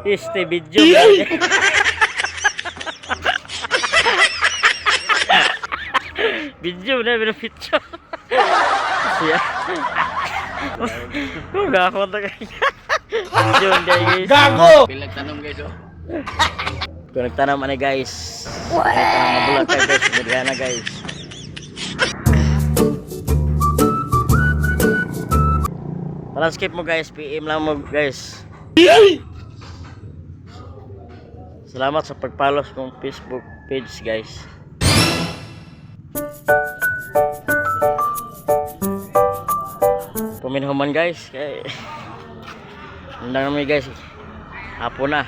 Este video. Video na video. Siya. Gago ta kay. Video guys. Gago! Pilag tanong guys oh. Kung nagtanam ani guys. Nagtanam na bulat kayo guys. Bigyan na guys. Skip mo guys, PM lang mo guys. Salamat sa pag-follow sa kong Facebook page guys. Puminhuman guys. Kaya nandang namin guys. Hapon na.